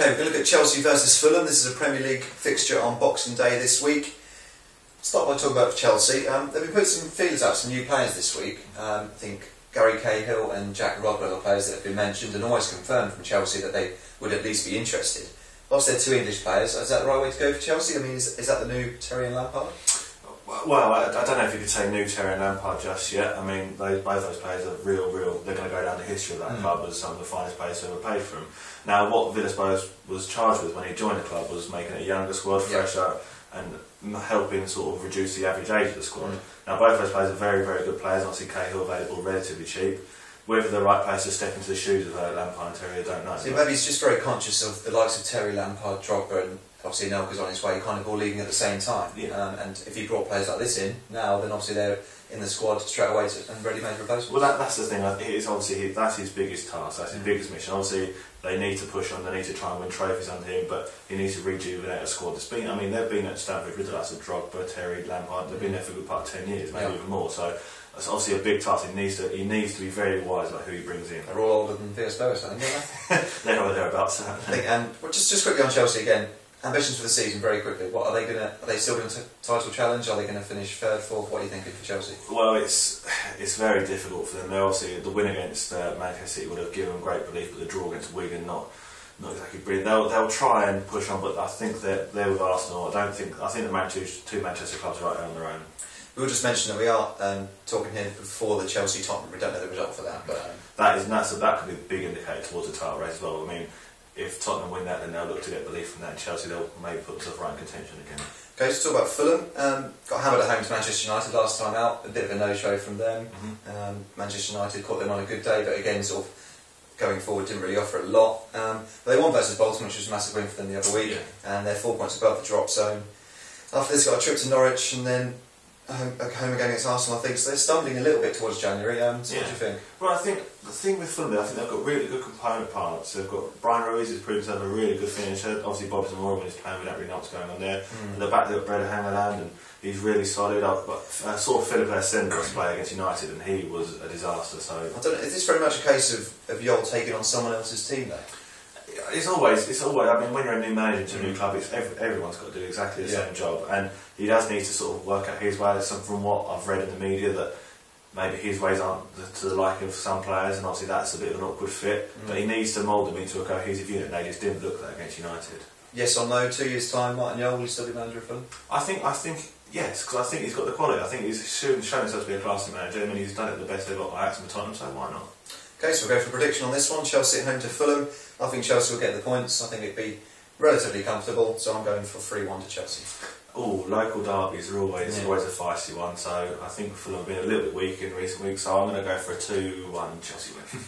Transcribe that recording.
Okay, we're going to look at Chelsea versus Fulham. This is a Premier League fixture on Boxing Day this week. Start by talking about Chelsea. They've been putting some feelers out, some new players this week. I think Gary Cahill and Jack Rodwell are players that have been mentioned and almost confirmed from Chelsea that they would at least be interested. Whilst they're two English players, is that the right way to go for Chelsea? I mean, is that the new Terry and Lampard? Well, I don't know if you could say new Terry and Lampard just yet. I mean, both those players are real. They're going to go down the history of that club as some of the finest players who ever played for him. Now, what Villas-Boas was charged with when he joined the club was making it a younger squad, fresher, and helping sort of reduce the average age of the squad. Now, both those players are very good players. Obviously, Cahill available relatively cheap. Whether the right players to step into the shoes of Lampard and Terry, I don't know. So maybe he's just very conscious of the likes of Terry, Lampard, Drogba, and obviously Nelka's on his way, kind of all leaving at the same time. And if he brought players like this in now, then obviously they're in the squad straight away and ready-made replacements. Well, that's the thing. It's obviously that's his biggest task. That's his biggest mission. Obviously, they need to push on. They need to try and win trophies under him. But he needs to rejuvenate a squad that's been. I mean, they've been at Stamford Bridge. That's a Drogba, Terry, Lampard. They've been there for a good part of 10 years, maybe even more. So that's obviously a big task. He needs to be very wise about who he brings in. They're all older than Villas-Boas, I think, They're over thereabouts. Certainly. And just quickly on Chelsea again. Ambitions for the season, very quickly. What are they going to? Are they still going to title challenge? Are they going to finish third, fourth? What are you thinking for Chelsea? Well, it's very difficult for them. Obviously, the win against Manchester City would have given them great belief, but the draw against Wigan not exactly brilliant. They'll try and push on, but I think they're with Arsenal. I think the two Manchester clubs are right there on their own. We'll just mention that we are talking here before the Chelsea Tottenham. We don't know the result for that, but that could be a big indicator towards the title race as well. I mean, if Tottenham win that, then they'll look to get belief from that. And Chelsea, they'll maybe put themselves right in contention again. Okay, let's talk about Fulham. Got hammered at home to Manchester United last time out. A bit of a no-show from them. Manchester United caught them on a good day, but again, sort of going forward, didn't really offer a lot. But they won versus Bolton, which was a massive win for them the other week, and they're 4 points above the drop zone. After this, got a trip to Norwich, and then home again against Arsenal, I think. So they're stumbling a little bit towards January. So what do you think? Well, I think the thing with Fulham, I think they've got really good component parts. They've got Brian Ruiz, who's proven to have a really good finisher. Obviously, Bob Zamora, when he's playing, we don't really know what's going on there. And the back, they've got Breda Hammerland, and he's really solid. I saw Philip Sendos play against United, and he was a disaster. So I don't know. Is this very much a case of Yol taking on someone else's team, though? It's always. I mean, when you're a new manager to a new club, everyone's got to do exactly the same job, and he does need to sort of work out his way. From what I've read in the media, that maybe his ways aren't to the liking of some players, and obviously that's a bit of an awkward fit. But he needs to mould them into a cohesive unit. And they just didn't look that against United. Yes or no? 2 years' time, Martin Yol will still be manager of Fulham? I think yes, because I think he's got the quality. I think he's shown himself to be a classy manager. I mean, he's done it the best they've got by Ajax and Tottenham, so why not? Okay, so we'll go for a prediction on this one. Chelsea at home to Fulham. I think Chelsea will get the points. I think it'd be relatively comfortable, so I'm going for 3-1 to Chelsea. Oh, local derbies are always a feisty one, so I think Fulham have been a little bit weak in recent weeks, so I'm going to go for a 2-1 Chelsea win.